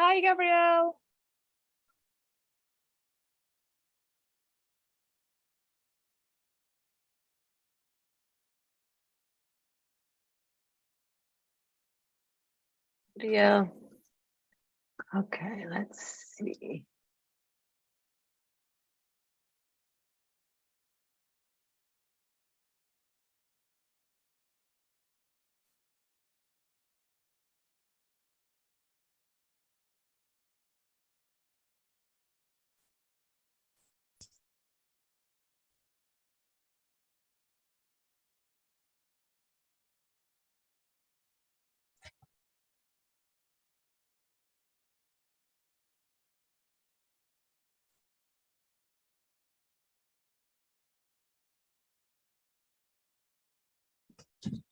Hi, Gabriel. Yeah. Okay, let's see.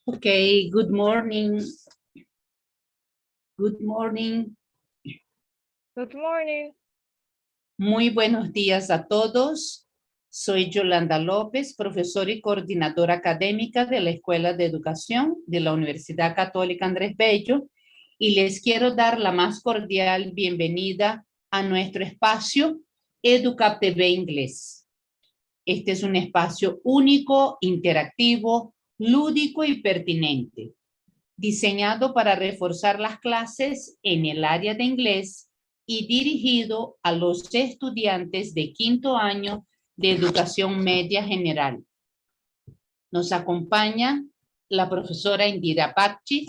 Okay, good morning. Good morning. Good morning. Muy buenos días a todos. Soy Yolanda López, profesora y coordinadora académica de la Escuela de Educación de la Universidad Católica Andrés Bello, y les quiero dar la más cordial bienvenida a nuestro espacio EDUCAB TV Inglés. Este es un espacio único, interactivo, lúdico y pertinente, diseñado para reforzar las clases en el área de inglés y dirigido a los estudiantes de quinto año de educación media general. Nos acompaña la profesora Indira Pachi,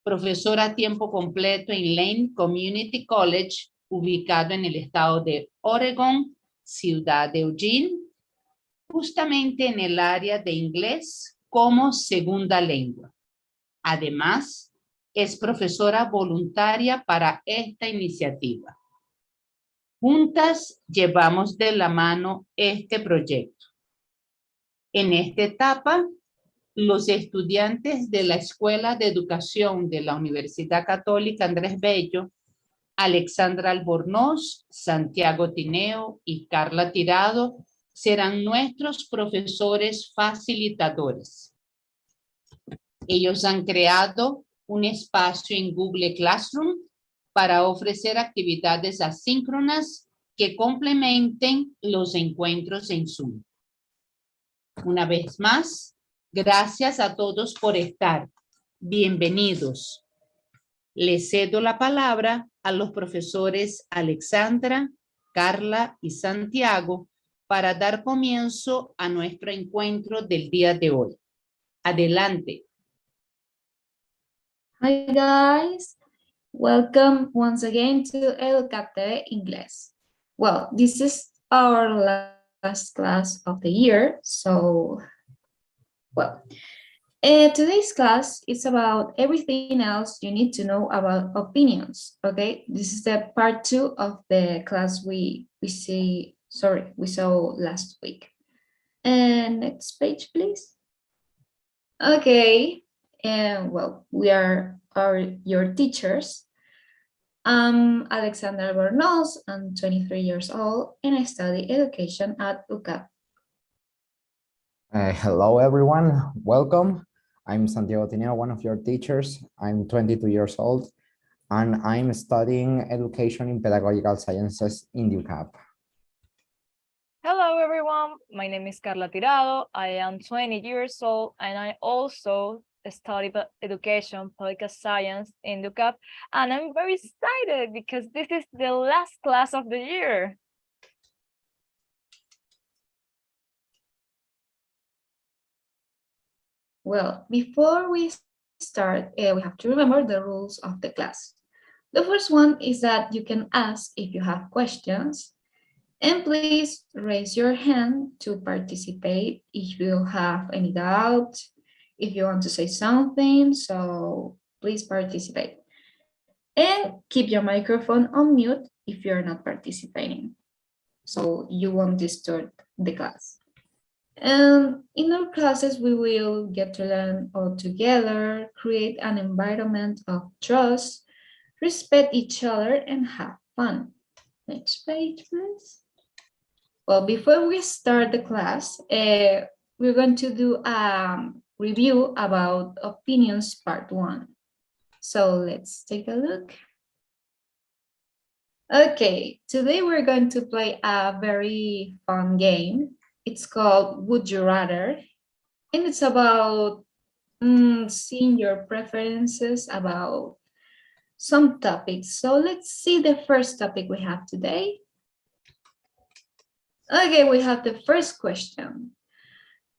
profesora a tiempo completo en Lane Community College, ubicado en el estado de Oregon, ciudad de Eugene, justamente en el área de inglés como segunda lengua. Además, es profesora voluntaria para esta iniciativa. Juntas llevamos de la mano este proyecto. En esta etapa, los estudiantes de la Escuela de Educación de la Universidad Católica Andrés Bello, Alexandra Albornoz, Santiago Tineo y Karla Tirado serán nuestros profesores facilitadores. Ellos han creado un espacio en Google Classroom para ofrecer actividades asíncronas que complementen los encuentros en Zoom. Una vez más, gracias a todos por estar. Bienvenidos. Les cedo la palabra a los profesores Alexandra, Karla y Santiago para dar comienzo a nuestro encuentro del día de hoy. Adelante. Hi guys, welcome once again to EDUCAB TV English. Well, this is our last class of the year, so, well, today's class is about everything else you need to know about opinions, okay? This is the part 2 of the class we saw last week. And next page, please. Okay, and well, we are your teachers. I'm Alexandra Albornoz, I'm 23 years old, and I study education at EDUCAB. Hello, everyone. Welcome. I'm Santiago, Tineo, one of your teachers. I'm 22 years old, and I'm studying education in pedagogical sciences in EDUCAB. Hello, everyone. My name is Karla Tirado. I am 20 years old, and I also study education, political science in EDUCAB. And I'm very excited because this is the last class of the year. Well, before we start, we have to remember the rules of the class. The first one is that you can ask if you have questions. And please raise your hand to participate if you have any doubt, if you want to say something, so please participate. And keep your microphone on mute if you're not participating, so you won't disturb the class. And in our classes, we will get to learn all together, create an environment of trust, respect each other, and have fun. Next page, please. Well, before we start the class, we're going to do a review about opinions part 1. So let's take a look. Okay, today we're going to play a very fun game. It's called Would You Rather, and it's about seeing your preferences about some topics. So let's see the first topic we have today. Okay, we have the first question.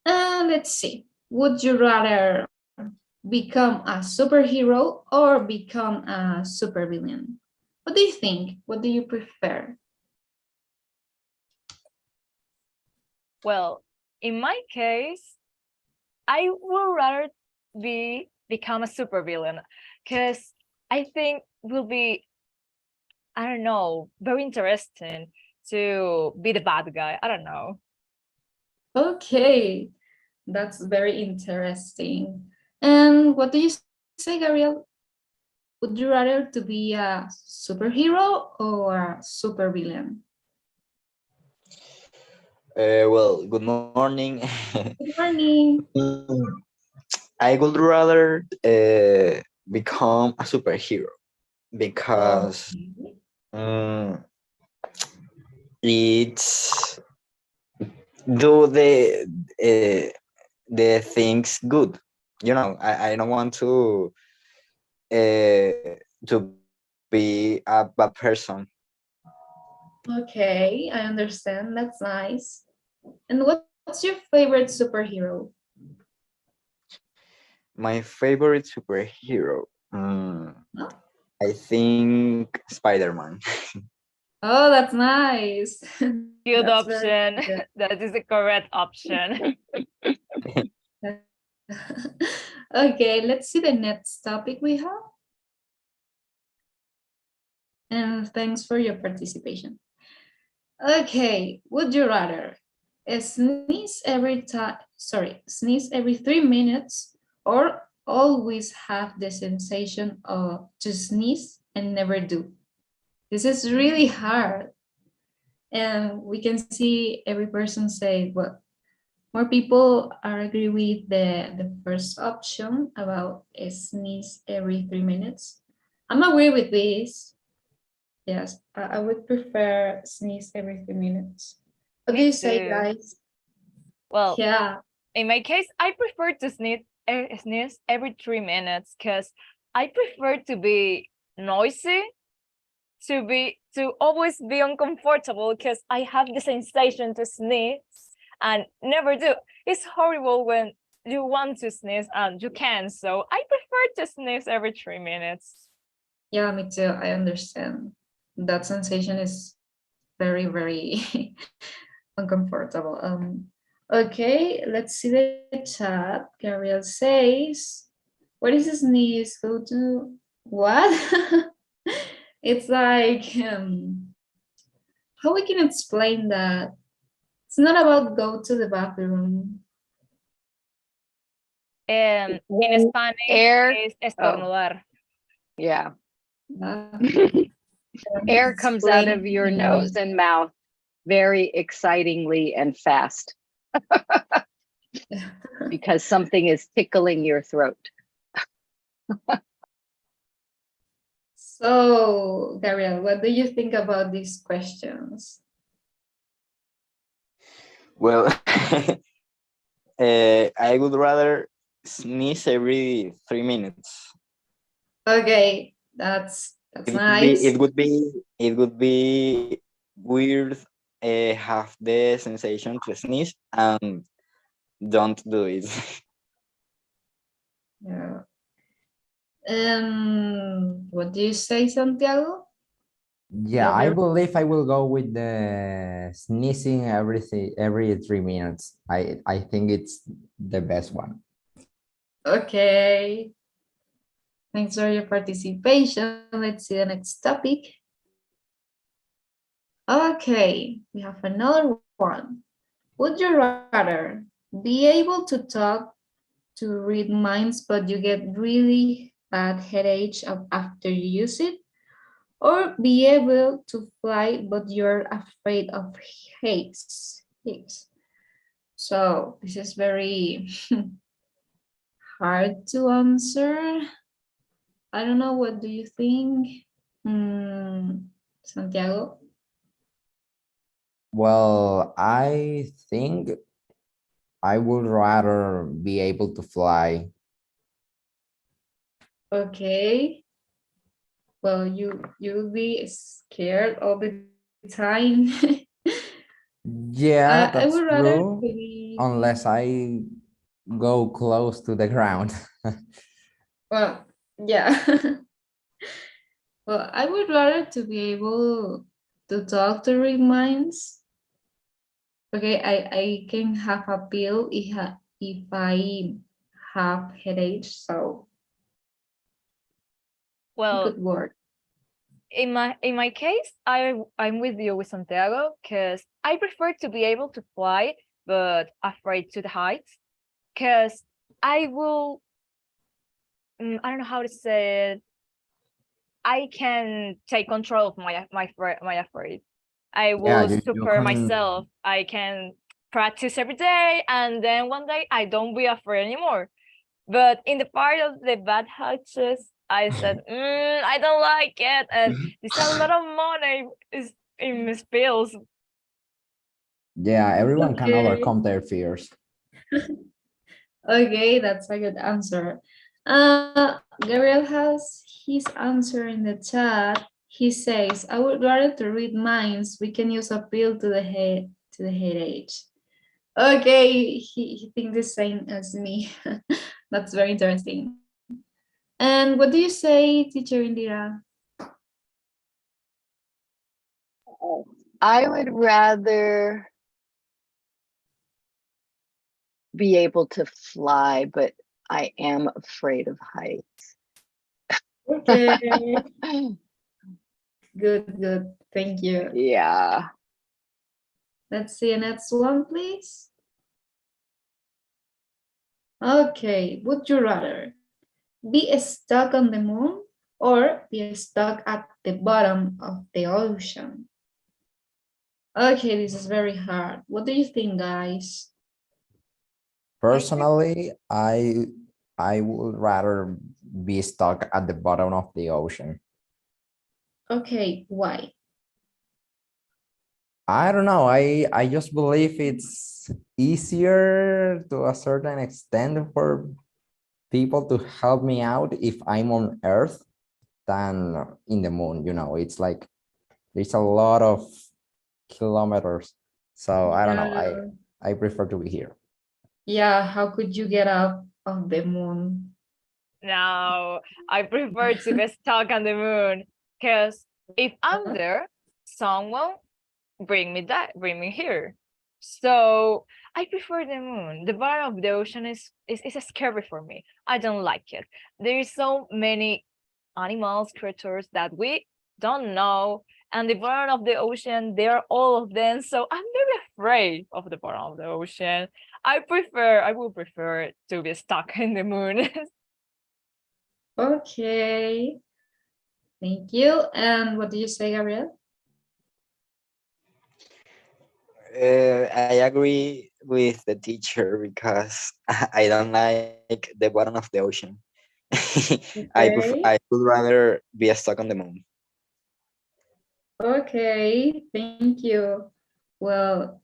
Let's see. Would you rather become a superhero or become a supervillain? What do you think? What do you prefer? Well, in my case, I would rather become a supervillain because I think will be, I don't know, very interesting to be the bad guy. I don't know. Okay, that's very interesting. And what do you say, Gabriel? Would you rather to be a superhero or a supervillain? Well, good morning. Good morning. I would rather become a superhero because Okay. um, it's do the things good. You know, I don't want to be a bad person. Okay, I understand. That's nice. And what's your favorite superhero? My favorite superhero, Huh? I think Spider-Man. Oh, that's nice. Good That's very option. good. That is the correct option. Okay, let's see the next topic we have. And thanks for your participation. Okay, would you rather sneeze every 3 minutes or always have the sensation of to sneeze and never do? This is really hard. And we can see every person say, well, more people are agree with the first option about a sneeze every 3 minutes. I'm agree with this. Yes, I would prefer sneeze every 3 minutes. What do Me you say, too. guys? Well, Yeah, in my case, I prefer to sneeze every 3 minutes because I prefer to be noisy, to always be uncomfortable because I have the sensation to sneeze and never do. It's horrible when you want to sneeze and you can't. So I prefer to sneeze every 3 minutes. yeah, me too. I understand. That sensation is very, very uncomfortable. Okay, let's see the chat. Gabriel says, what is a sneeze? Go to what? It's like how we can explain that? It's not about go to the bathroom. In When Spanish, air, is estornudar. yeah, Uh, air comes out of explain your in nose and mouth very excitingly and fast because something is tickling your throat. So, Gabriel, what do you think about these questions? Well, I would rather sneeze every 3 minutes. Okay, that's It would be nice. it would be it would be weird have the sensation to sneeze and don't do it. Yeah. What do you say, Santiago? Yeah, I believe I will go with the sneezing every 3 minutes. I think it's the best one. Okay. Thanks for your participation. Let's see the next topic. Okay, we have another one. Would you rather be able to talk to read minds, but you get really bad headache after you use it? Or be able to fly, but you're afraid of heights? So this is very hard to answer. I don't know, what do you think? Santiago? Well, I think I would rather be able to fly. Okay. Well, you'll be scared all the time. Yeah, I that's would rather true. be, Unless I go close to the ground. well, yeah. Well, I would rather to be able to talk to read minds. Okay, I can have a pill if I have headache, so it Well, could work. in my case, I'm with you with Santiago because I prefer to be able to fly, but afraid to the heights. Because I will, I don't know how to say it. I can take control of my afraid. I Yeah, will you super can. myself. I can practice every day, and then one day I don't be afraid anymore. But in the part of the bad hatches, I said, I don't like it, and there's a lot of money is in spills. Yeah, everyone can Okay. overcome their fears. Okay, that's a good answer. Gabriel has his answer in the chat. He says, I would rather to read minds. We can use a pill to the headache. Okay, he thinks the same as me. That's very interesting. And what do you say, teacher Indira? I would rather be able to fly, but I am afraid of heights. Okay, good. Thank you. Yeah. Let's see the next one, please. Okay, would you rather be stuck on the moon or be stuck at the bottom of the ocean? Okay, this is very hard. What do you think, guys? Personally, I would rather be stuck at the bottom of the ocean. Okay, why? I don't know. I just believe it's easier to a certain extent for people to help me out if I'm on Earth than in the moon. You know, it's like there's a lot of kilometers. So I don't know. Yeah, I prefer to be here. yeah, how could you get up of the moon? No, I prefer to be stuck on the moon because if I'm there, someone bring me here. So I prefer the moon. The bottom of the ocean is scary for me. I don't like it. There is so many animals, creatures that we don't know. And the bottom of the ocean, they are all of them. So I'm very afraid of the bottom of the ocean. I would prefer to be stuck in the moon. Okay, thank you. And what do you say, Gabriel? I agree with the teacher because I don't like the bottom of the ocean. Okay. I would rather be stuck on the moon. Okay, thank you. Well,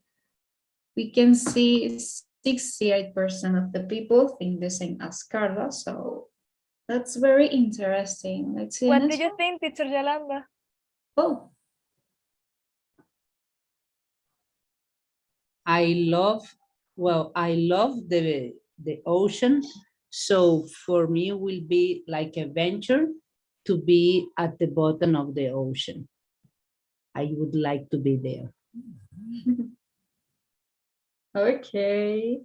we can see 68% of the people think the same as Karla, so that's very interesting. Let's see the What do next you one. think, teacher Yolanda? Oh, I love the ocean. So for me, it will be like a venture to be at the bottom of the ocean. I would like to be there. okay.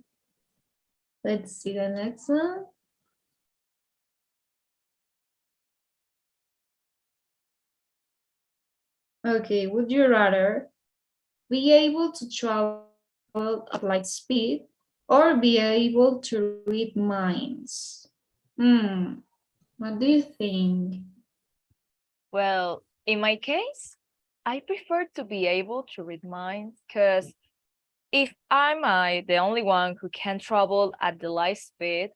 Let's see the next one. Okay, would you rather be able to travel at light speed or be able to read minds? What do you think? Well, in my case, I prefer to be able to read minds because if I'm the only one who can travel at the light speed,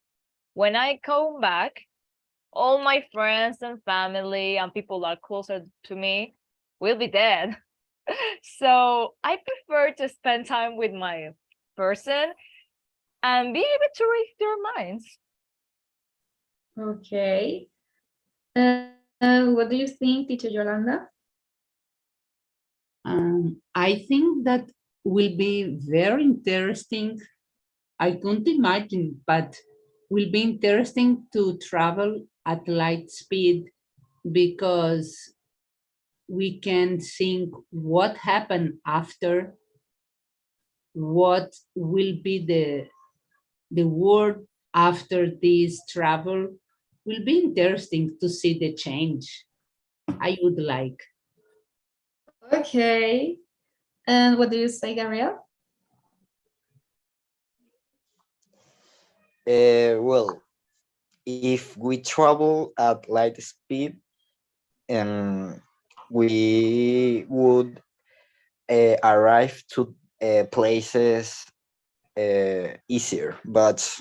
when I come back, all my friends and family and people that are closer to me, will be dead. So I prefer to spend time with my person and be able to read their minds. Okay. What do you think, teacher Yolanda? I think that will be very interesting. I couldn't imagine, but will be interesting to travel at light speed because we can think what happened after, what will be the world after this travel. Will be interesting to see the change. I would like. Okay. And what do you say, Gabriel? Well, if we travel at light speed, we would arrive to places easier. But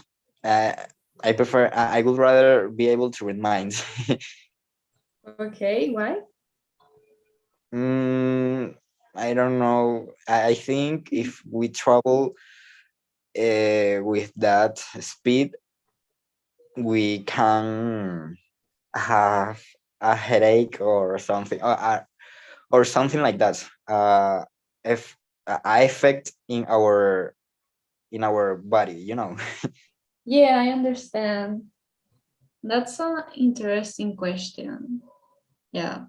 I prefer. I would rather be able to read minds. Okay, why? I don't know. I think if we travel with that speed, we can have a headache or something, or something like that. If effect in our body, you know. Yeah, I understand. That's an interesting question. Yeah.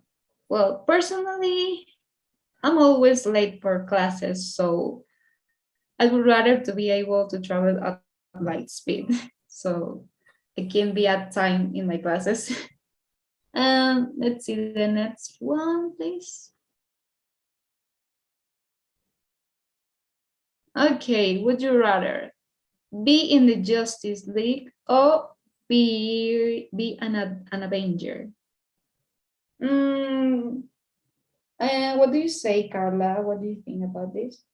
Well, personally, I'm always late for classes, so I would rather to be able to travel at light speed. So I can be at time in my classes. Let's see the next one, please. Okay, would you rather be in the Justice League or be an Avenger? What do you say, Karla? What do you think about this?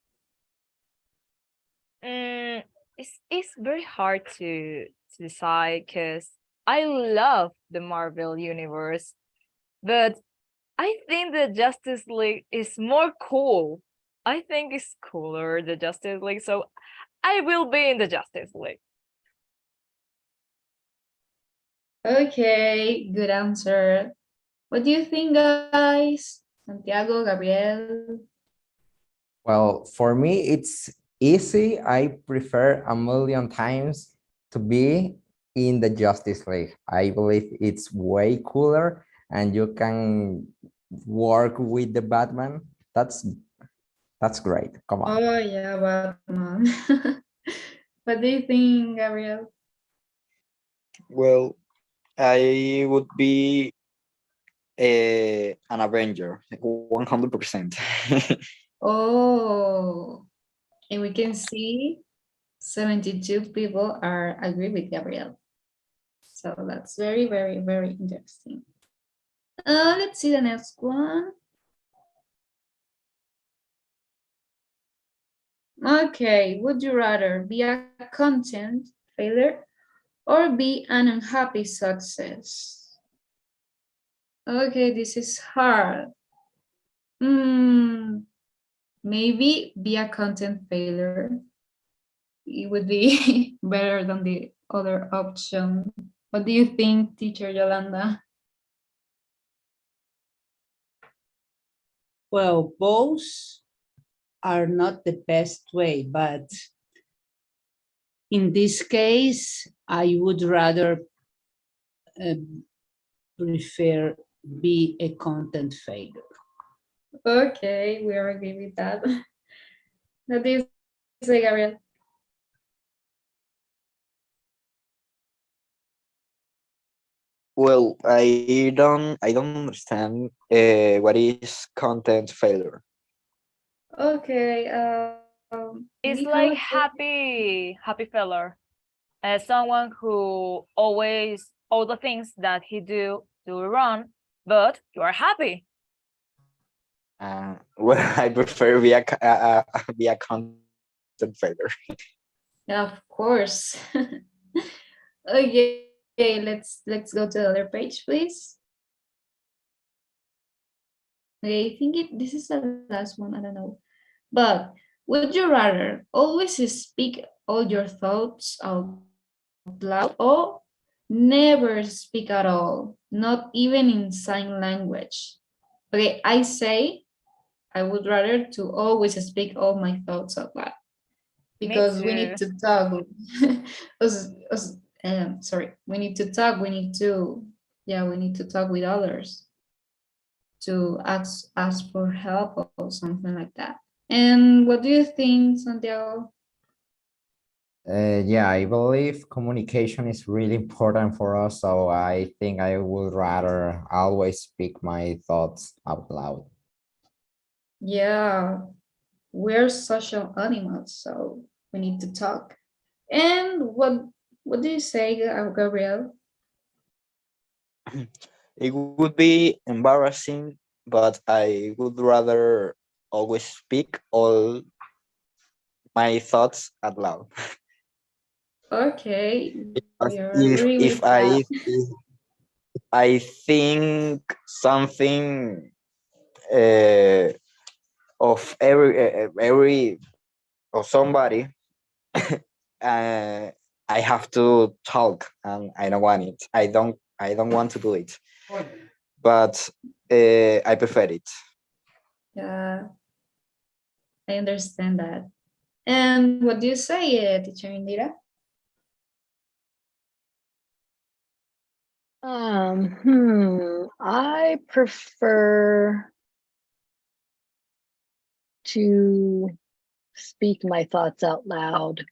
It's very hard to decide because I love the Marvel universe, but I think the Justice League is more cool. I think it's cooler, the Justice League, so I will be in the Justice League. Okay, good answer. What do you think, guys? Santiago, Gabriel? Well, for me, it's easy. I prefer a million times to be in the Justice League. I believe it's way cooler and you can work with the Batman. That's great. Come on. Oh, yeah, Batman. What do you think, Gabriel? Well, I would be an Avenger, 100%. Oh, and we can see 72 people are agree with Gabriel. So that's very, very, very interesting. Let's see the next one. Okay, would you rather be a content failure or be an unhappy success? Okay, this is hard. Maybe be a content failure. It would be better than the other option. What do you think, teacher Yolanda? Well, both are not the best way, but in this case, I would rather prefer be a content failure. Okay, we are agree with that. What do you say, Gabriel? Well, I don't understand what is content failure. Okay, It's maybe like Carla. happy fella, someone who always all the things that he do wrong, but you are happy. Well, I prefer be a content failure. Yeah, of course. Okay, let's go to the other page, please. Okay, I think this is the last one, I don't know. But would you rather always speak all your thoughts out loud or never speak at all, not even in sign language? Okay, I say I would rather to always speak all my thoughts out loud because we need too. to talk. Sorry, we need to talk. We need to, yeah, we need to talk with others to ask for help or something like that. And what do you think, Santiago? Yeah, I believe communication is really important for us, so I think I would rather always speak my thoughts out loud. Yeah, we're social animals, so we need to talk. And what do you say, Gabriel? It would be embarrassing, but I would rather always speak all my thoughts out loud. Okay, Because we agree if with that. if I think something uh, of every of somebody, uh, I have to talk, and I don't want it. I don't want to do it, but I prefer it. Yeah, I understand that. And what do you say, teacher Indira? I prefer to speak my thoughts out loud.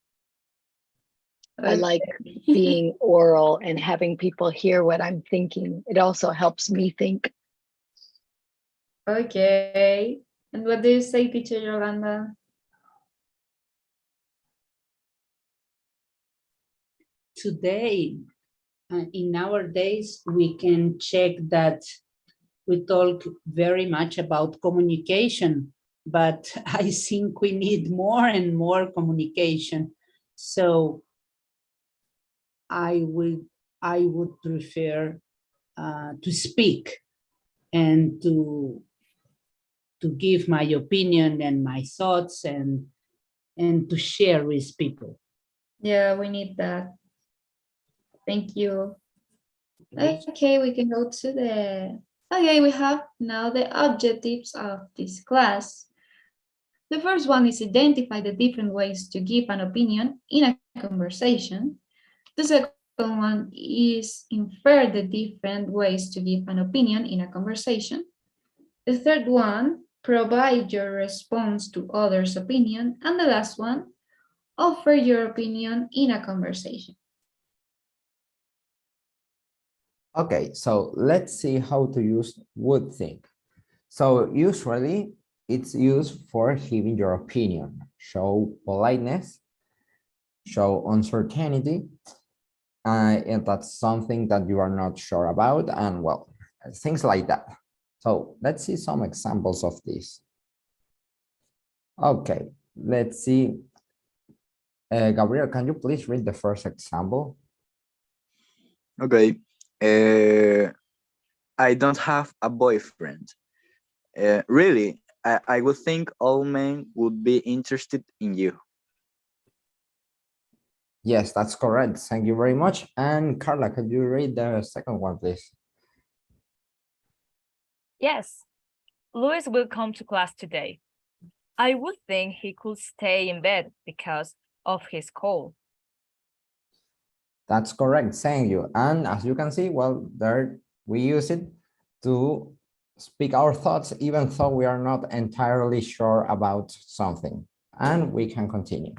I like being oral and having people hear what I'm thinking. It also helps me think. Okay. And what do you say, teacher Yolanda? Today, in our days, we can check that we talk very much about communication, but I think we need more and more communication. So I would prefer to speak and to give my opinion and my thoughts and to share with people. Yeah, we need that. Thank you. Okay, we can go to the... Okay, we have now the objectives of this class. The first one is identify the different ways to give an opinion in a conversation. The second one is infer the different ways to give an opinion in a conversation. The third one, provide your response to others' opinion. And the last one, offer your opinion in a conversation. Okay, so let's see how to use would think. So usually it's used for giving your opinion, show politeness, show uncertainty, and that's something that you are not sure about, and well, things like that. So let's see some examples of this. Okay, let's see. Gabriel, can you please read the first example? Okay. I don't have a boyfriend. Really, I would think all men would be interested in you. Yes, that's correct. Thank you very much. And Carla, could you read the second one, please? Yes, Louis will come to class today. I would think he could stay in bed because of his cold. That's correct. Thank you. And as you can see, well, there we use it to speak our thoughts, even though we are not entirely sure about something. And we can continue.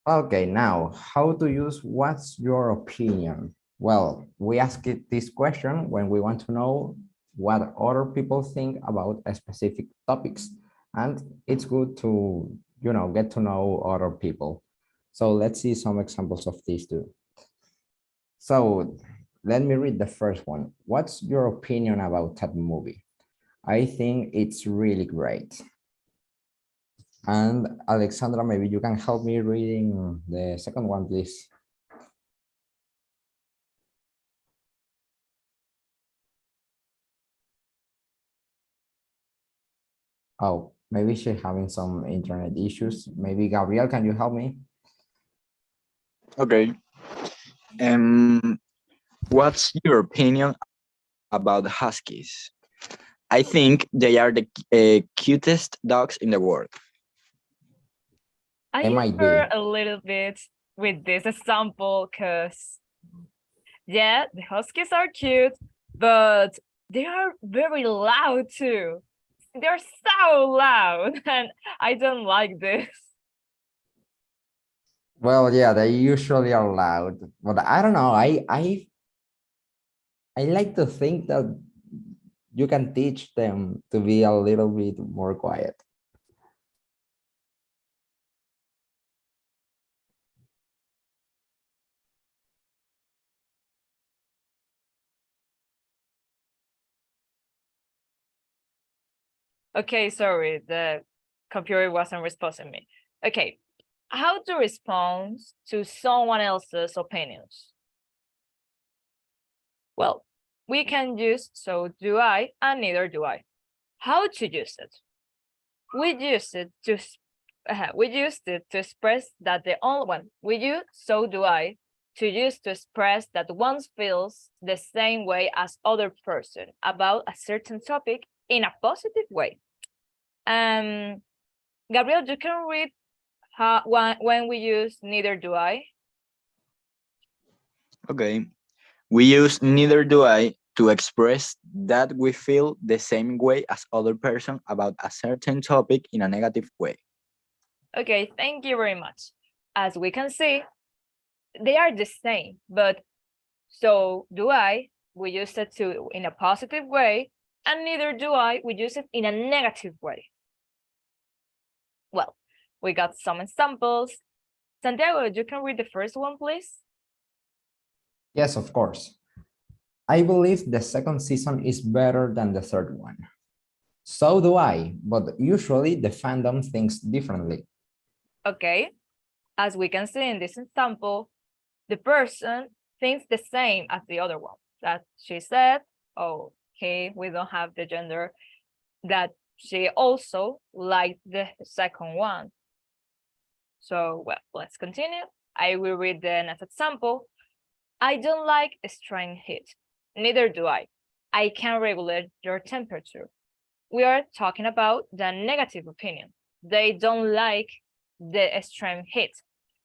Okay, now how to use what's your opinion? Well, we ask it this question when we want to know what other people think about a specific topics. And it's good to, get to know other people. So let's see some examples of these too. So let me read the first one. What's your opinion about that movie? I think it's really great. And Alexandra, maybe you can help me reading the second one, please. Oh, maybe she's having some internet issues. Maybe Gabriel, can you help me? Okay. What's your opinion about huskies? I think they are the cutest dogs in the world. I It might be. differ a little bit with this example because, yeah, the huskies are cute, but they are very loud too. They're so loud, and I don't like this. Well, yeah, they usually are loud, but I don't know. I like to think that you can teach them to be a little bit more quiet. Okay, sorry, the computer wasn't responding me. Okay, how to respond to someone else's opinions? Well, we can use so do I and neither do I. How to use it? We use it to express that the only one we use so do I to use to express that one feels the same way as other person about a certain topic in a positive way. Gabriel, you can read how when we use neither do I. Okay. We use neither do I to express that we feel the same way as other person about a certain topic in a negative way. Okay, thank you very much. As we can see, they are the same, but so do I, we use it to in a positive way, and neither do I, we use it in a negative way. Well, we got some examples. Santiago, you can read the first one, please. Yes, of course. I believe the second season is better than the third one. So do I, but usually the fandom thinks differently. Okay, as we can see in this example, the person thinks the same as the other one. That she said, oh, okay, we don't have the gender, that she also liked the second one. So, well, let's continue. I will read the next example. I don't like extreme heat. Neither do I. I can regulate your temperature. We are talking about the negative opinion. They don't like the extreme heat.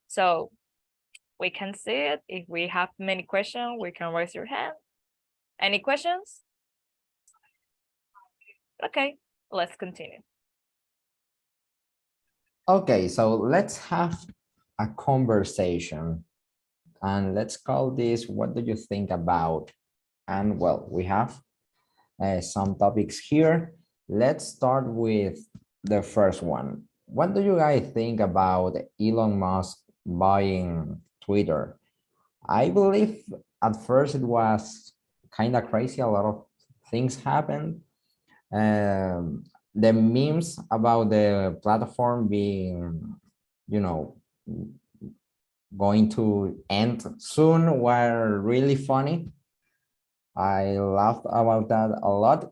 So we can see it. If we have many questions, we can raise your hand. Any questions? Okay, let's continue. Okay, so let's have a conversation and let's call this, what do you think about? And well, we have some topics here. Let's start with the first one. What do you guys think about Elon Musk buying Twitter? I believe at first it was kind of crazy. A lot of things happened. The memes about the platform being, you know, going to end soon were really funny. I laughed about that a lot,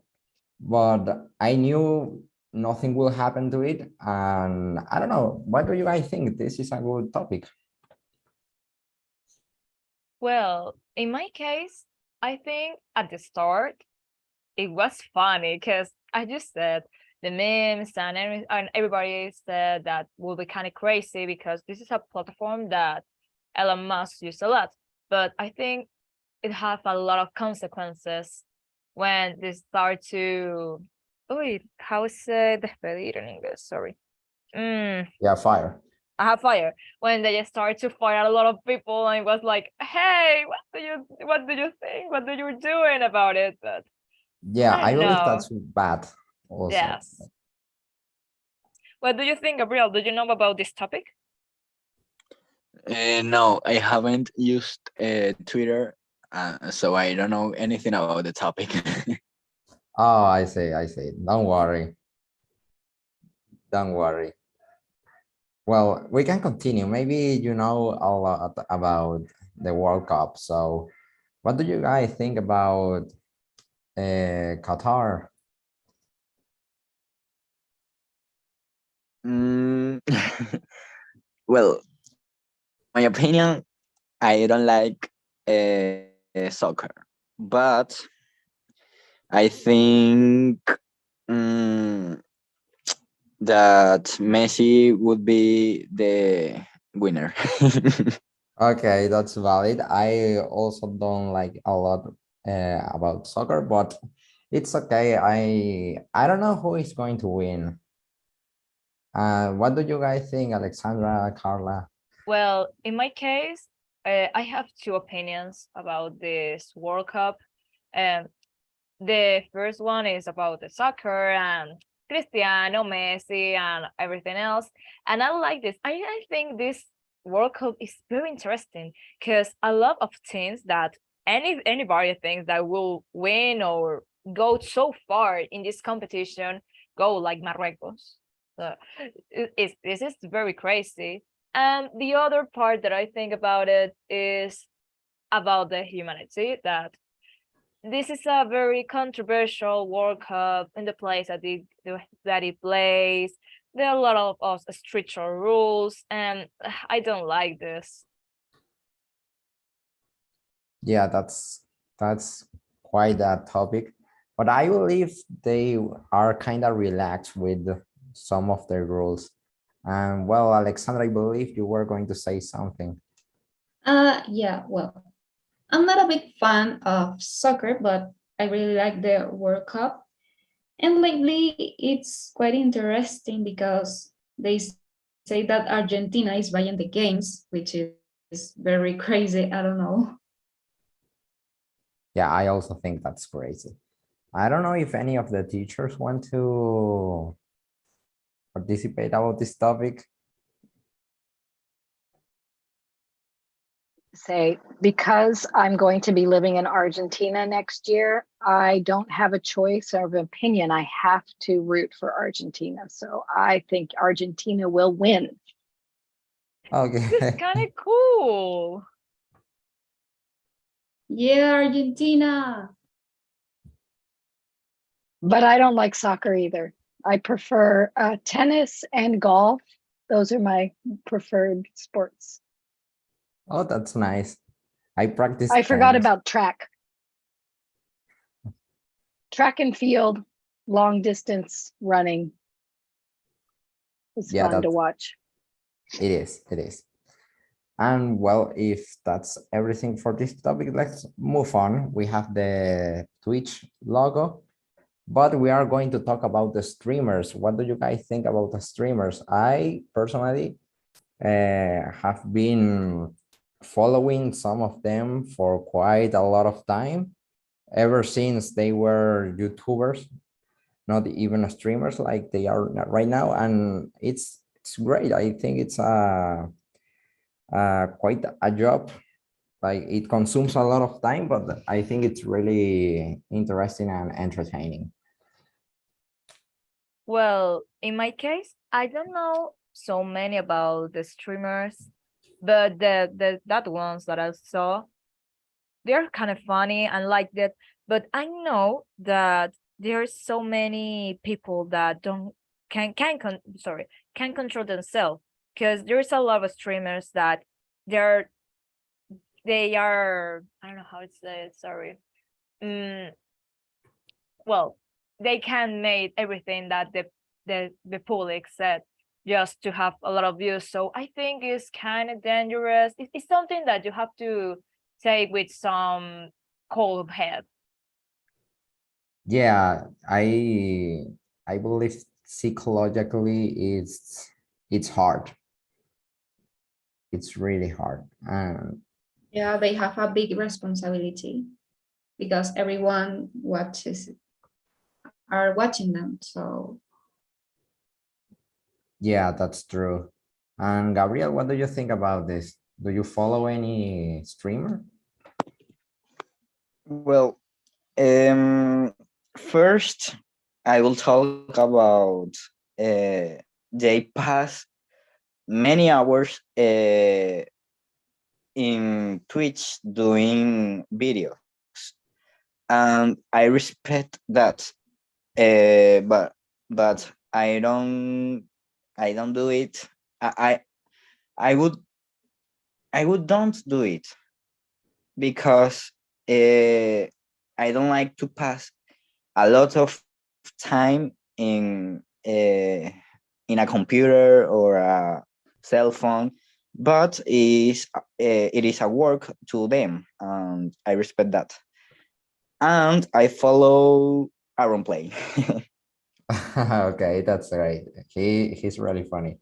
but I knew nothing will happen to it. And I don't know, what do you guys think? This is a good topic. Well, in my case, I think at the start, it was funny because I just said the memes and everybody said that will be kind of crazy because this is a platform that Elon Musk used a lot. But I think it has a lot of consequences when they start to, wait, how is despedir in English? Sorry. Yeah, fire. I have fire when they start to fire a lot of people, and it was like, hey, what do you think? What are you doing about it? But Yeah, I I don't believe know. that's bad also. Yes. What do you think, Gabriel? Do you know about this topic? No, I haven't used Twitter, so I don't know anything about the topic. Oh, I see, I see. Don't worry. Don't worry. Well, we can continue. Maybe you know a lot about the World Cup. So what do you guys think about Qatar? Mm, well, my opinion, I don't like soccer, but I think mm, that Messi would be the winner. Okay, that's valid. I also don't like a lot about soccer, but it's okay. I don't know who is going to win. What do you guys think, Alexandra, Carla? Well, in my case, I have two opinions about this World Cup. Um, the first one is about the soccer and Cristiano, Messi, and everything else. And I like this. I think this World Cup is very interesting because a lot of teams that anybody thinks that will win or go so far in this competition go like Marruecos. So this is very crazy. And the other part that I think about it is about the humanity, that this is a very controversial World Cup in the place that it plays. There are a lot of stricter rules, and I don't like this. Yeah, that's quite a topic, but I believe they are kind of relaxed with some of their rules. And well, Alexandra, I believe you were going to say something. Yeah, well, I'm not a big fan of soccer, but I really like the World Cup. And lately, it's quite interesting because they say that Argentina is buying the games, which is very crazy. I don't know. Yeah, I also think that's crazy. I don't know if any of the teachers want to participate about this topic. Say, because I'm going to be living in Argentina next year, I don't have a choice of opinion. I have to root for Argentina. So I think Argentina will win. This is Okay. kind of cool. Yeah, Argentina. But I don't like soccer either. I prefer tennis and golf. Those are my preferred sports. Oh, that's nice. I practice I forgot tennis. about track. Track and field, long distance running is Yeah, fun to that's watch. it is. It is. And well, if that's everything for this topic, let's move on. We have the Twitch logo, but we are going to talk about the streamers. What do you guys think about the streamers? I personally have been following some of them for quite a lot of time, ever since they were YouTubers, not even streamers like they are right now. And it's great. I think it's quite a job. Like it consumes a lot of time, but I think it's really interesting and entertaining. Well, in my case, I don't know so many about the streamers, but the that ones that I saw, they're kind of funny and like that. But I know that there's so many people that don't can control themselves, because there's a lot of streamers that they're they are, I don't know how to say it, sorry. Mm, well, they can make everything that the public said just to have a lot of views. So I think it's kind of dangerous. It's something that you have to take with some cold head. Yeah, I believe psychologically it's hard. It's really hard. And Yeah, they have a big responsibility because everyone are watching them. So yeah, that's true. And Gabriel, what do you think about this? Do you follow any streamer? Well, first, I will talk about they pass many hours in Twitch doing videos, and I respect that. But I I don't do it. I would don't do it because I don't like to pass a lot of time in a computer or a cell phone, but it is a work to them, and I respect that. And I follow Aaron Play. Okay, that's great. He's really funny.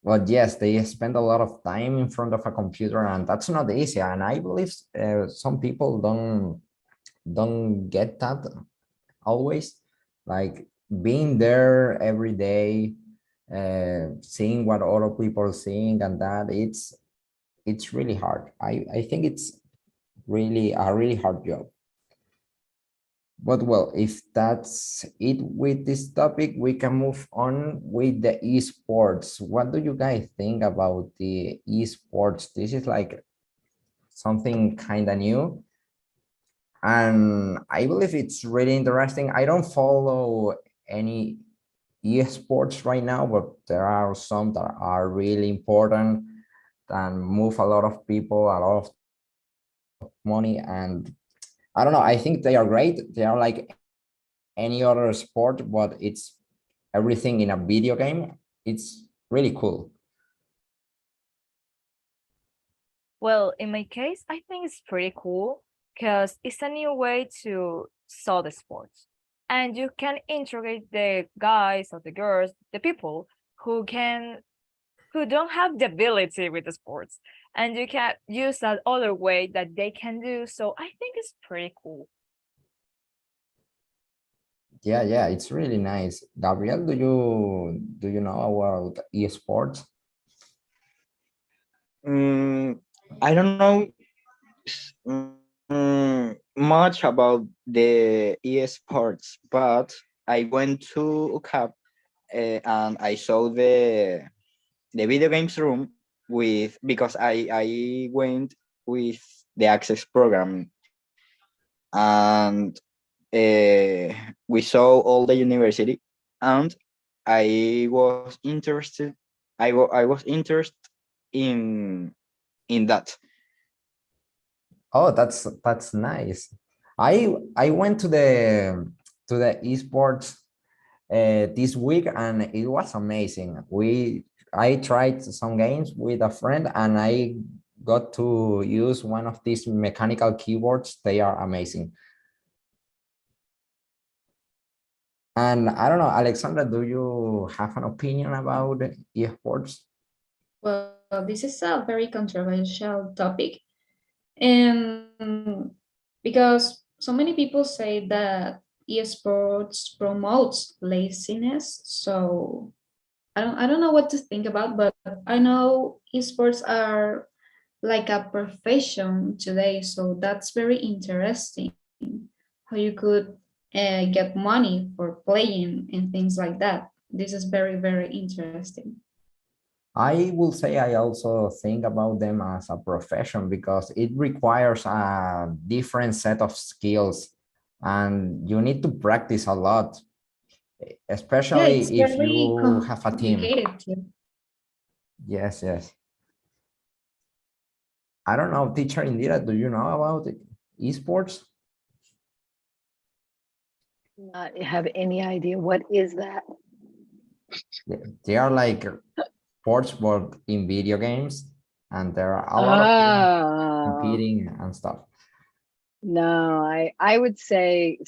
Well, yes, they spend a lot of time in front of a computer, and that's not easy. And I believe some people don't get that always. Like being there every day, seeing what other people are seeing, and that it's really hard. I think it's really a really hard job. But well, if that's it with this topic, we can move on with the esports. What do you guys think about the esports? This is like something kind of new, and I believe it's really interesting. I don't follow any esports right now, but there are some that are really important and move a lot of people, a lot of money, and I don't know. I think they are great. They are like any other sport, but it's everything in a video game. It's really cool. Well, in my case, I think it's pretty cool because it's a new way to saw the sports. And you can integrate the guys or the girls, the people who don't have the ability with the sports. And you can use that other way that they can do. So I think it's pretty cool. Yeah, it's really nice. Gabriel, do you know about esports? I don't know much about the esports, but I went to UCAB and I saw the video games room with because I went with the access program, and we saw all the university, and I was interested. I was interested in that. Oh, that's nice. I went to the esports this week, and it was amazing. I tried some games with a friend, and I got to use one of these mechanical keyboards. They are amazing. And I don't know, Alexandra, do you have an opinion about esports? Well, this is a very controversial topic. And because so many people say that esports promotes laziness, so I don't know what to think about, but I know esports are like a profession today, so that's very interesting how you could get money for playing and things like that. This is very, very interesting. I will say I also think about them as a profession because it requires a different set of skills, and you need to practice a lot, Yeah, especially it's if very you have a team. complicated too. Yes. I don't know, teacher Indira, do you know about esports? Not have any idea what is that. They are like sports, but in video games, and there are a lot of people Oh, competing and stuff. no, I would say,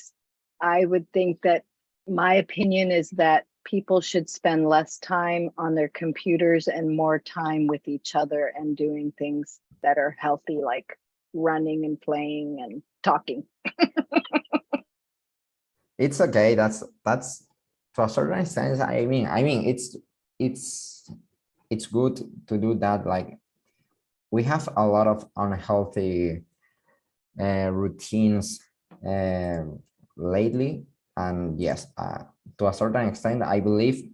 I would think that my opinion is that people should spend less time on their computers and more time with each other and doing things that are healthy, like running and playing and talking. It's okay. That's to a certain extent. I mean, it's good to do that. Like we have a lot of unhealthy routines lately, and yes, to a certain extent, I believe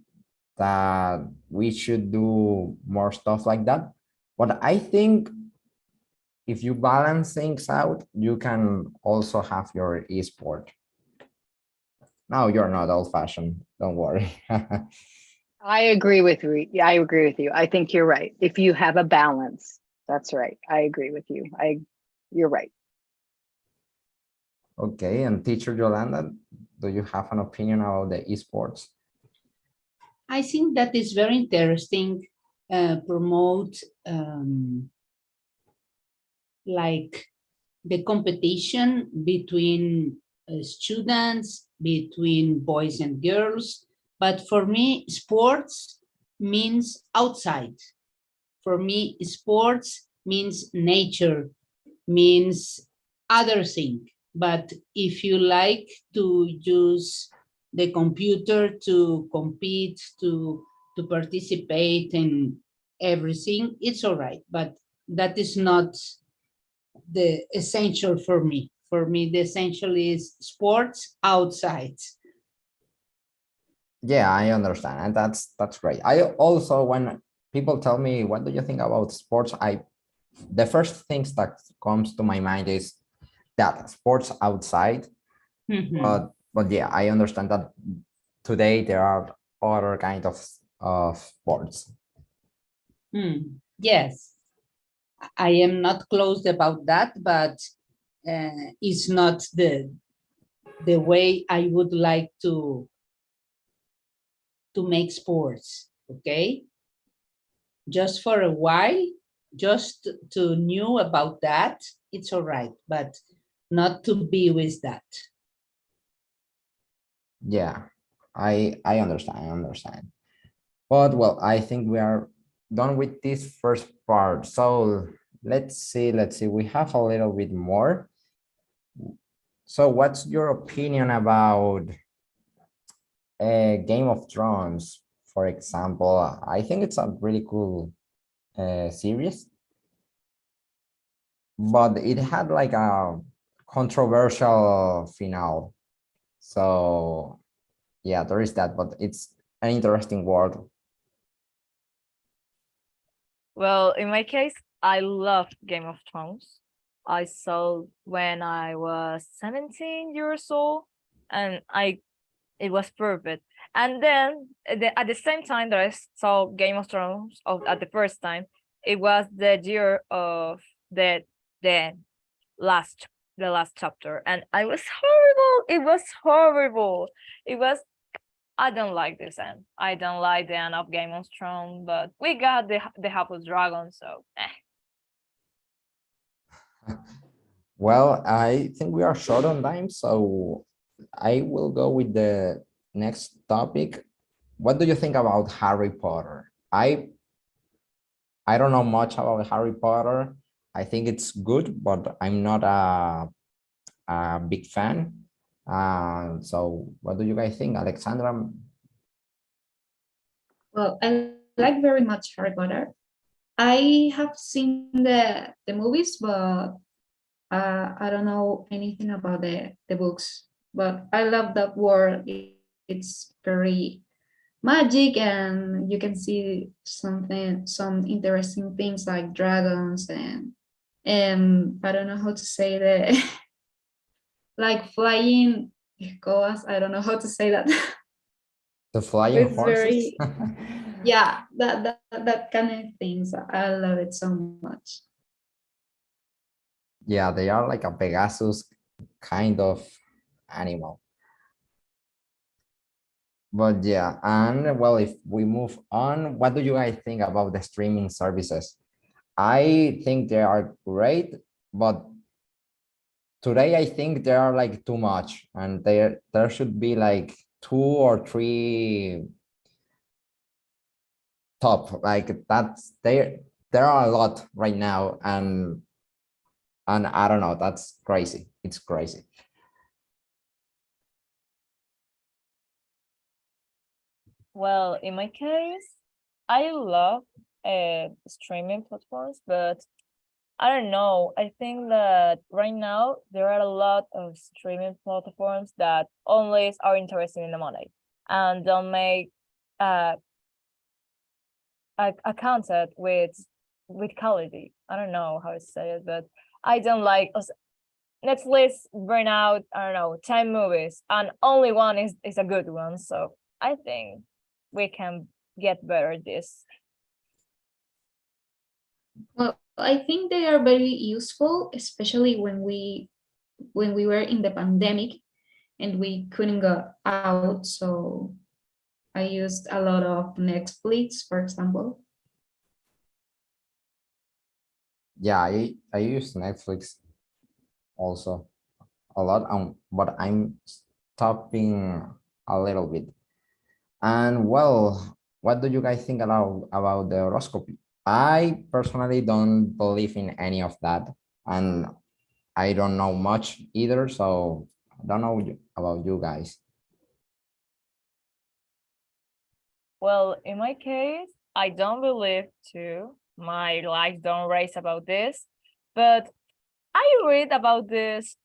that we should do more stuff like that. But I think if you balance things out, you can also have your esport. No, you're not old fashioned. Don't worry. I agree with you. Yeah, I agree with you. I think you're right. If you have a balance, that's right. I agree with you. You're right. Okay, and teacher Yolanda, do you have an opinion about the esports? I think that is very interesting, promote like the competition between students, between boys and girls. But for me, sports means outside. For me, sports means nature, means other thing. But if you like to use the computer to compete, to participate in everything, it's all right. But that is not the essential for me. For me, the essential is sports outside. Yeah, I understand, and that's great. I also, when people tell me what do you think about sports, the first things that comes to my mind is that sports outside. Mhm. But yeah, I understand that today there are other kind of sports. Yes, I am not closed about that, but it's not the way I would like to make sports. Okay, just for a while, just to know about that, it's all right, but not to be with that. Yeah, I understand. I understand. But well, I think we are done with this first part. So let's see. Let's see. We have a little bit more. So what's your opinion about Game of Thrones, for example? I think it's a really cool series, but it had like a controversial finale. So yeah, there is that, but it's an interesting world. Well, in my case, I love Game of Thrones. I saw when I was 17 years old, and it was perfect. And then at the same time that I saw Game of Thrones at the first time, it was the year of the last the last chapter, and I was horrible. It was horrible. It was. I don't like this end. I don't like the end of Game of Thrones, but we got the House of Dragon, so Well, I think we are short on time, so I will go with the next topic. What do you think about Harry Potter? I don't know much about Harry Potter. I think it's good, but I'm not a big fan. So what do you guys think, Alexandra? Well, I like very much Harry Potter. I have seen the movies, but I don't know anything about the books. But I love that world. It's very magic, and you can see some interesting things like dragons and I don't know how to say that, like flying goas. I don't know how to say that. The flying It's horses? very, yeah, that kind of things. I love it so much. Yeah, they are like a Pegasus kind of animal. But yeah, and well, if we move on, what do you guys think about the streaming services? I think they are great, but today I think they are like too much, and there should be like 2 or 3 top. Like that's there are a lot right now, and I don't know, that's crazy. It's crazy. well, in my case, I love streaming platforms, but I don't know. I think that right now there are a lot of streaming platforms that only are interested in the money and don't make uh, a content with quality. I don't know how to say it, but I don't like Netflix burn out, I don't know, 10 movies and only one is a good one. So I think we can get better at this? Well, I think they are very useful, especially when we were in the pandemic and we couldn't go out. So I used a lot of Netflix, for example. Yeah, I use Netflix also a lot, but I'm stopping a little bit. And well, what do you guys think about the horoscope? I personally don't believe in any of that, and I don't know much either, so I don't know about you guys. Well, in my case, I don't believe too. My likes don't raise about this, but I read about this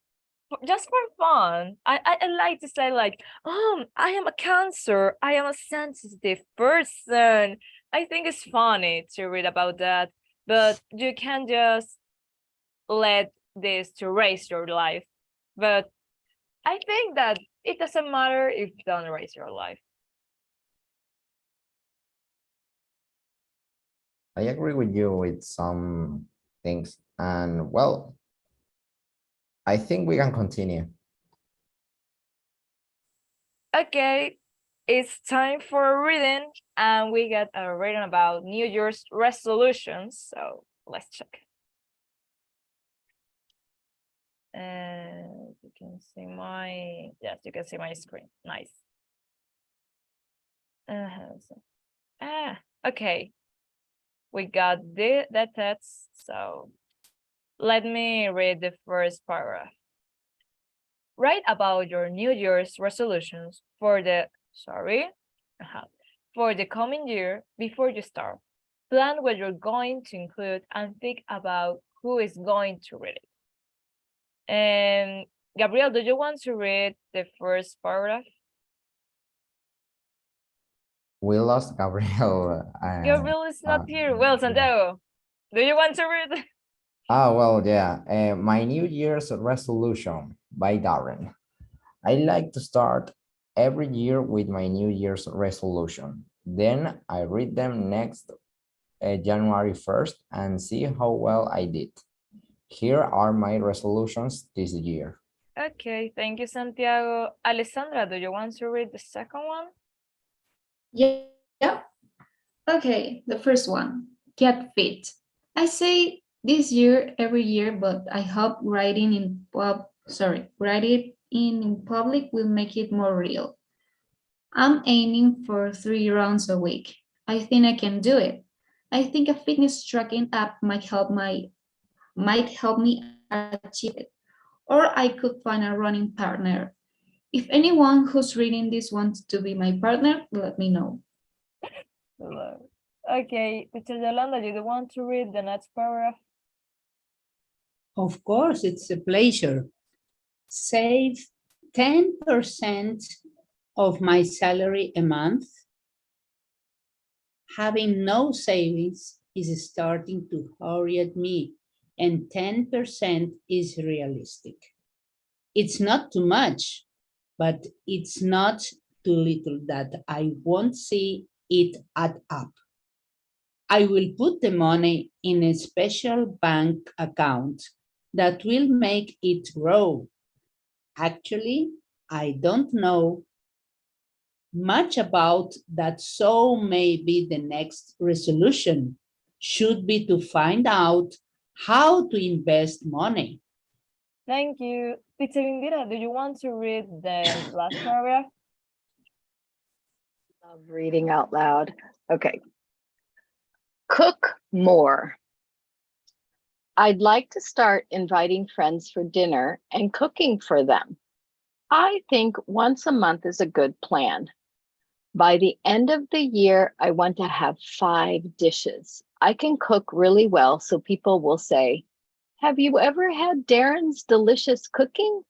just for fun. I like to say like, I am a Cancer. I am a sensitive person. I think it's funny to read about that, but you can just let this to raise your life. But I think that it doesn't matter if you don't raise your life. I agree with you with some things, and well, I think we can continue. Okay, it's time for a reading, and we got a reading about New Year's resolutions. So let's check. And you can see yes, you can see my screen. Nice. Okay. We got the text, so let me read the first paragraph. Write about your New Year's resolutions for the coming year before you start. Plan what you're going to include and think about who is going to read it. And Gabriel, do you want to read the first paragraph? We lost Gabriel. Gabriel is not here. Well, Santiago, do you want to read? Well, yeah. My New Year's resolution by Darren. I like to start every year with my New Year's resolution. Then I read them next January 1st and see how well I did. Here are my resolutions this year. Okay, thank you, Santiago. Alexandra, do you want to read the second one? Yeah. Okay, the first one, get fit. I say this year every year, but I hope writing in public will make it more real. I'm aiming for 3 rounds a week. I think I can do it. I think a fitness tracking app might help me achieve it. Or I could find a running partner. If anyone who's reading this wants to be my partner, let me know. Okay, Mr. Yolanda, you don't want to read the next paragraph? Of course, it's a pleasure. Save 10% of my salary a month. Having no savings is starting to worry at me, and 10% is realistic. It's not too much, but it's not too little that I won't see it add up. I will put the money in a special bank account that will make it grow. Actually, I don't know much about that, so maybe the next resolution should be to find out how to invest money. Thank you. Pizza Indira, do you want to read the last paragraph? Love reading out loud. Okay. Cook more. I'd like to start inviting friends for dinner and cooking for them. I think once a month is a good plan. By the end of the year, I want to have 5 dishes. I can cook really well, so people will say, have you ever had Darren's delicious cooking?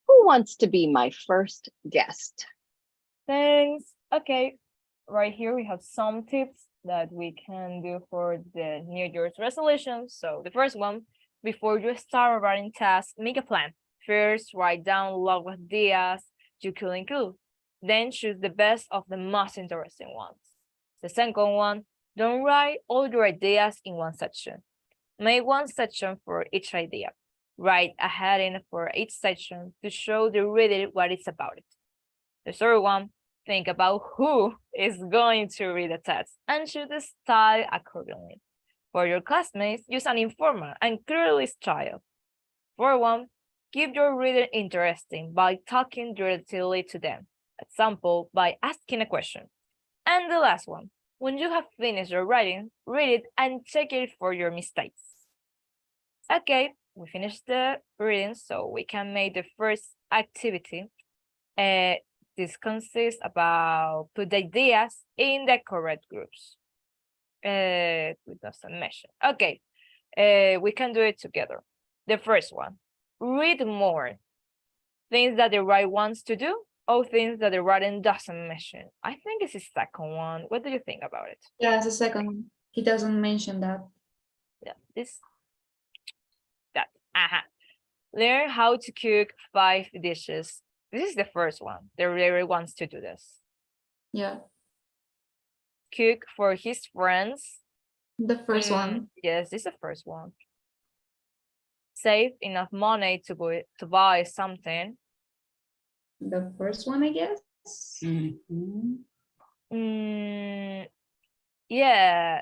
Who wants to be my first guest? Thanks. Okay, right here we have some tips that we can do for the New Year's resolution. So the first one, before you start writing tasks, make a plan. First, write down log of ideas you could include. Then choose the best of the most interesting ones. The second one, don't write all your ideas in one section. Make one section for each idea. Write a heading for each section to show the reader what it's about. The third one, think about who is going to read the text and choose the style accordingly. For your classmates, use an informal and clearly style. Fourth one, keep your reading interesting by talking directly to them. Example, by asking a question. And the last one, when you have finished your writing, read it and check it for your mistakes. Okay, we finished the reading, so we can make the first activity. This consists about put the ideas in the correct groups. With the submission. Okay, we can do it together. The first one, read more. Things that the writer wants to do or things that the writing doesn't mention. I think it's the second one. What do you think about it? Yeah, it's the second one. He doesn't mention that. Yeah, that. Learn how to cook 5 dishes. This is the first one. The writer wants to do this. Yeah, Cook for his friends. the first one. Yes, this is the first one. Save enough money to buy something. The first one, I guess. Mhm. Yeah,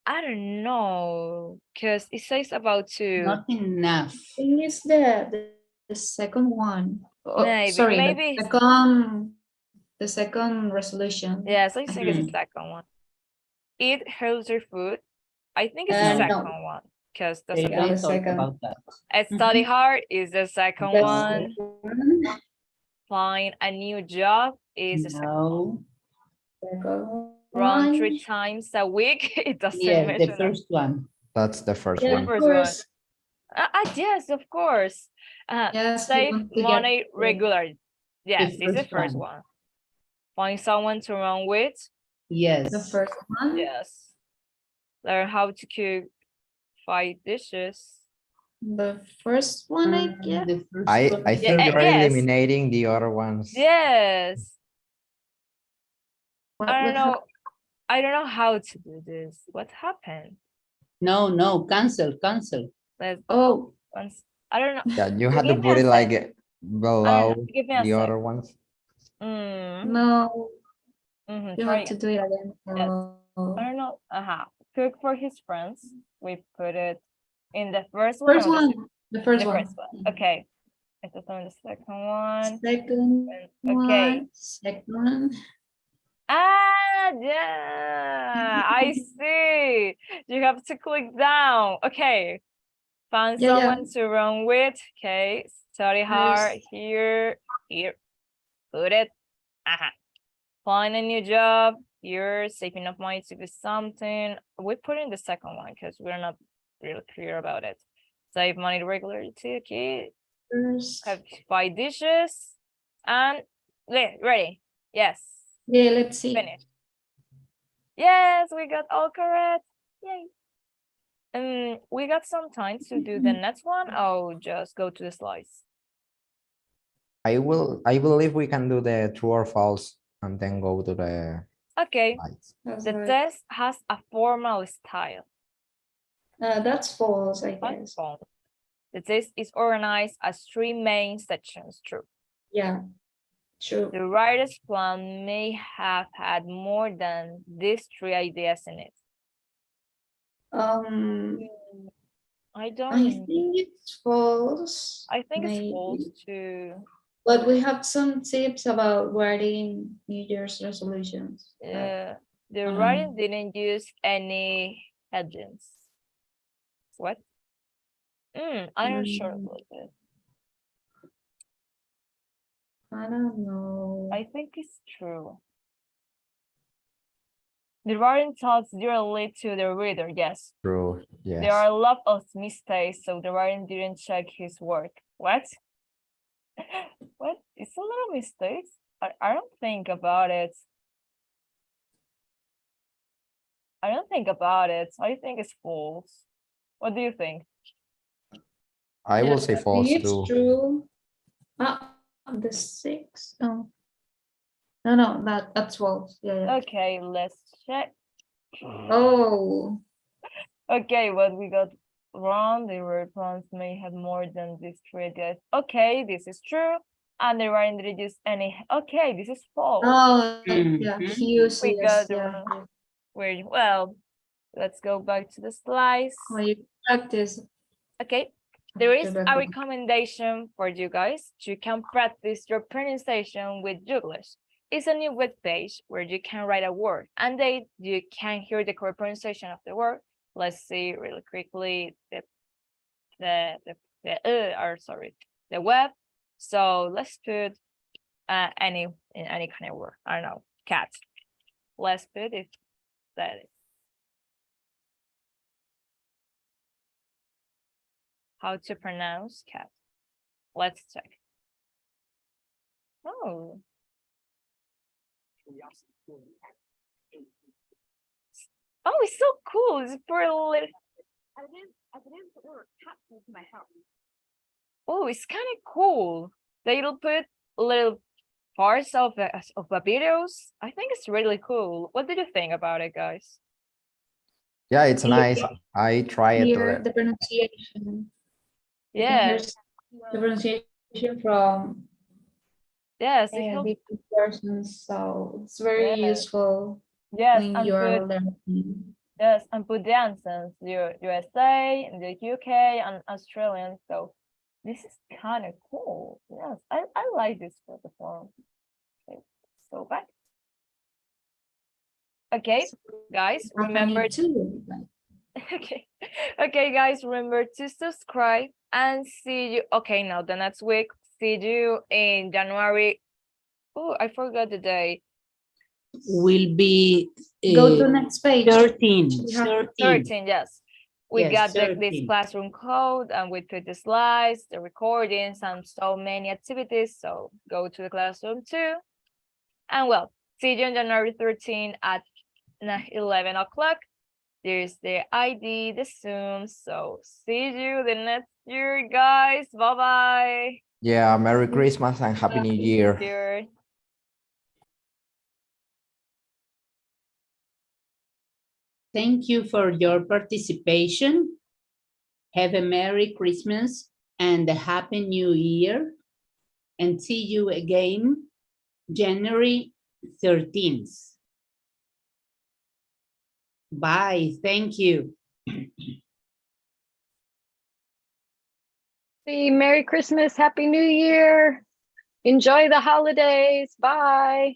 I don't know, because it says about to Not enough. I think it's the second one. Oh, maybe sorry, maybe the second resolution. yes, I think it's the Mhm. second one. Eat healthy food. I think it's the No. second one, because They doesn't Yeah, don't the talk second. about that. study hard is the second The one. second. Find a new job is the second one. No. Second Run one. 3 times a week. It doesn't Yes, mention the that. first one. That's the first Yeah, The one. of first one. course. Yes, of course. Yes, we Save want to get money the- regularly. Yes, it's the first first one. Find someone to run with. Yes. the first one. Yes. Learn how to cook 5 dishes. The first one, I guess. The first I one. think you're yes. eliminating the other ones. Yes. What I would don't know. I don't know how to do this. What happened? No, cancel. Let's Oh, once. I don't know. Yeah, you had to Give me put a it like sec. below Give me a the sec. other ones. no, you Try have to again. do it again. Yes. Oh. I don't know. Cook for his friends. We put it in the first one. First or one. The first The one. first one. Okay. It's on the second one. Second Okay. one. Second one. Yeah, I see. You have to click down. Okay. Find Yeah, yeah. someone to run with. Okay. Study hard. First. Here. Put it. Find a new job. Here. Save enough money to do something. We put in the second one because we're not really clear about it. Save money regularly. Okay. First. Have 5 dishes. And ready. Yes. Yeah, let's see. Finished. Yes, we got all correct. Yay. We got some time to do the next one. Or just go to the slides. I believe we can do the true or false and then go to the Okay. slides. That's The right. test has a formal style. That's false, I guess. False. The test is organized as 3 main sections. True. Yeah, true. The writer's plan may have had more than these 3 ideas in it. I think it's false. I think maybe. it's false too. But we have some tips about writing New Year's resolutions. The writing didn't use any headings. What? I'm not sure about it. I don't know. I think it's true. The writing talks directly to the reader, yes. True, yes. There are a lot of mistakes, so the writing didn't check his work. What? What? It's a lot of mistakes? I don't think about it. I don't think about it. I think it's false. What do you think? I will say false it's too. true. The 6. Oh. No, that's false. Yeah. Okay, let's check. Oh, Okay, what we got wrong, the response may have more than these three guys. Okay, this is true. And they weren't introduced any. Okay, this is false. oh, yeah, Mhm. Hughes, We yes, got the yeah. wrong. Well, let's go back to the slides. When you practice. Okay, there is after a that. recommendation for you guys. You can practice your pronunciation with English. It's a new web page where you can write a word and then you can hear the correct pronunciation of the word. Let's see really quickly the web. So let's put any kind of word. I don't know, cat. Let's put it that. How to pronounce cat. Let's check. Oh. Oh, it's so cool. It's for a little. I didn't put cat into my house. Oh, it's kind of cool. They'll put little parts of the videos. I think it's really cool. What did you think about it, guys? Yeah, it's nice. I try it. Hear the pronunciation. You can hear Yes, the pronunciation from yes, it helps. different persons, so it's very Yes. useful Yes, when and you are put learning. yes, and put the accents, USA, and the UK, and Australian. So this is kind of cool. Yes, I like this platform. Okay, so back. Okay, guys, remember. Too. Okay, guys, remember to subscribe and see you. Okay, now the next week. See you in January. Oh, I forgot the day. Will be Go to next page. 13. We have 13, yes. We Yes, got this 13. classroom code and we put the slides, the recordings, and so many activities. So go to the classroom too. And well, see you on January 13 at 11 o'clock. There's the ID, the Zoom. So see you the next year, guys. Bye-bye. Yeah, Merry Christmas and Happy New Year. Cheers. Thank you for your participation. Have a Merry Christmas and a Happy New Year. And see you again January 13th. Bye. Thank you. See, Merry Christmas, Happy New Year. Enjoy the holidays. Bye.